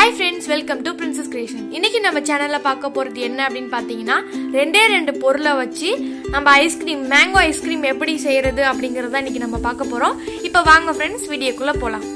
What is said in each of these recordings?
Hi friends, welcome to Princess Creation. இன்னைக்கு நம்ம சேனல்ல பார்க்க போறது என்ன அப்படினு பாத்தீங்கன்னா ரெண்டு பொருளை வச்சு நம்ம ஐஸ்கிரீம் மேங்கோ ஐஸ்கிரீம் எப்படி செய்யறது அப்படிங்கறத இன்னைக்கு நம்ம பார்க்க போறோம். இப்போ வாங்க फ्रेंड्स வீடியோக்குள்ள போலாம்.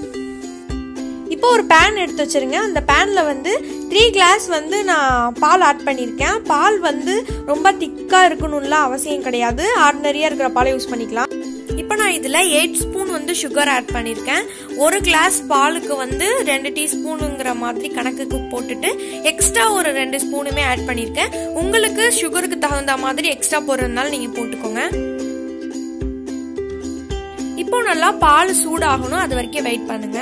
இப்போ ஒரு pan எடுத்து வச்சிருங்க. அந்த panல வந்து 3 கிளாஸ் வந்து நான் பால் ஆட் பண்ணிருக்கேன். பால் வந்து ரொம்ப திக்கா இருக்கணும்ல அவசியம் கிடையாது. ஆர்டினரியா இருக்கிற பாலை யூஸ் பண்ணிக்கலாம். இப்போ நான் இதுல 8 ஸ்பூன் வந்து சுகர் ஆட் பண்ணிருக்கேன். ஒரு கிளாஸ் பாலுக்கு வந்து 2 டீஸ்பூன்ங்கற மாதிரி கணக்குக்கு போட்டுட்டு எக்ஸ்ட்ரா ஒரு 2 ஸ்பூனுமே ஆட் பண்ணிருக்கேன். உங்களுக்கு சுகருக்கு தகுந்த மாதிரி எக்ஸ்ட்ரா போடுறதுனால நீங்க போட்டுக்கோங்க. இப்போ நல்லா பால் சூடாகணும், அது வரைக்கும் வெயிட் பண்ணுங்க.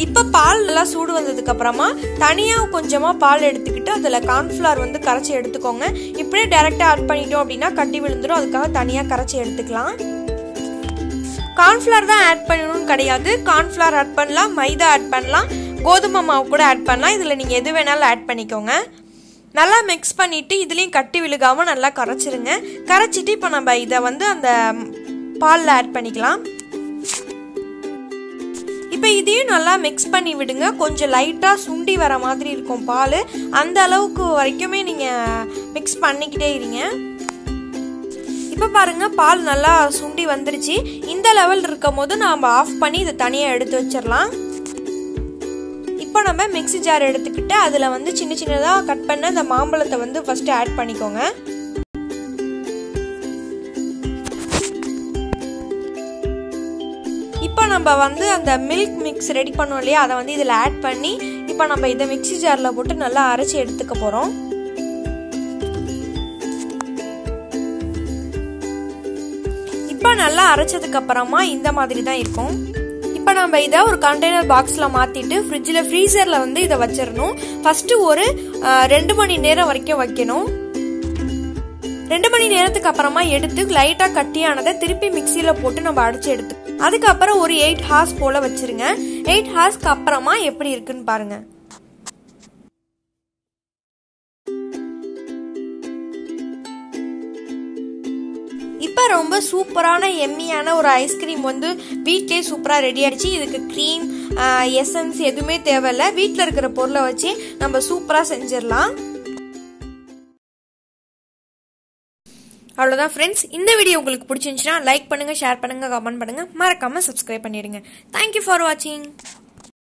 இப்ப பால் நல்லா சூடு வந்ததுக்கு அப்புறமா தனியா கொஞ்சமா பால் எடுத்துக்கிட்டு அதுல கார்ன்ஃபிளவர் வந்து கரைச்சி எடுத்துக்கோங்க. இப்படியே டைரக்டா ஆட் பண்ணிட்டோம் அப்படின்னா கட்டி விழுந்துரும். அதுக்காக தனியா கரைச்சி எடுத்துக்கலாம். கார்ன்ஃபிளவர் தான் ஆட் பண்ணணும்னு கிடையாது. கார்ன்ஃபிளவர் ஆட் பண்ணலாம், மைதா ஆட் பண்ணலாம், கோதுமை மாவு கூட ஆட் பண்ணலாம். இதுல நீங்க எது வேணாலும் ஆட் பண்ணிக்கோங்க. நல்லா மிக்ஸ் பண்ணிட்டு இதுலயும் கட்டி விழுகாம நல்லா கரைச்சிருங்க. கரைச்சிட்டு இப்ப நம்ம இதை வந்து அந்த பால்ல ஆட் பண்ணிக்கலாம். இப்போ இதையும் நல்லா மிக்ஸ் பண்ணி விடுங்க. கொஞ்சம் லைட்டா சுண்டி வர மாதிரி இருக்கும் பால். அந்த அளவுக்கு வரைக்குமே நீங்க மிக்ஸ் பண்ணிக்கிட்டே இருங்க. இப்போ பாருங்க பால் நல்லா சுண்டி வந்துருச்சு. இந்த லெவல் இருக்கும் போது நாம ஆஃப் பண்ணி இதை தனியா எடுத்து வச்சிடலாம். இப்போ நம்ம மிக்ஸி ஜார் எடுத்துக்கிட்டு அதுல வந்து சின்ன சின்னதா கட் பண்ண இந்த மாம்பழத்தை வந்து ஃபர்ஸ்ட் ஆட் பண்ணிக்கோங்க. இப்போ நம்ம வந்து அந்த மில்க் மிக்ஸ் ரெடி பண்ணோம் இல்லையா, அதை வந்து இதில் ஆட் பண்ணி இப்போ நம்ம இதை மிக்ஸி ஜாரில் போட்டு நல்லா அரைச்சி எடுத்துக்க போகிறோம். இப்போ நல்லா அரைச்சதுக்கு அப்புறமா இந்த மாதிரி தான் இருக்கும். இப்போ நம்ம இதை ஒரு கண்டெய்னர் பாக்ஸில் மாற்றிட்டு ஃப்ரீசரில் வந்து இதை வச்சிடணும். ஃபர்ஸ்ட் ஒரு 2 மணி நேரம் வரைக்கும் வைக்கணும். 2 மணி நேரத்துக்கு அப்புறமா எடுத்து லைட்டா கட்டியானதை திருப்பி மிக்சியில போட்டு நம்ம அடிச்சு எடுத்து அதுக்கப்புறம் ஒரு 8 ஹார்ஸ் போல வச்சிருங்க. 8 ஹார்ஸ்க்கு அப்புறமா எப்படி இருக்குன்னு பாருங்க. இப்ப ரொம்ப சூப்பரான எம்மியான ஒரு ஐஸ்கிரீம் வந்து வீட்லயே சூப்பரா ரெடி ஆயிடுச்சு. இதுக்கு கிரீம் எசன்ஸ் எதுவுமே தேவையில்லை. வீட்டுல இருக்கிற பொருளை வச்சு நம்ம சூப்பரா செஞ்சிடலாம். அவ்வளவுதான் ஃப்ரெண்ட்ஸ். இந்த வீடியோ உங்களுக்கு பிடிச்சிருந்துச்சுன்னா லைக் பண்ணுங்க, ஷேர் பண்ணுங்க, கமெண்ட் பண்ணுங்க, மறக்காம சப்ஸ்கிரைப் பண்ணிடுங்க. தேங்க்யூ ஃபார் வாட்சிங்.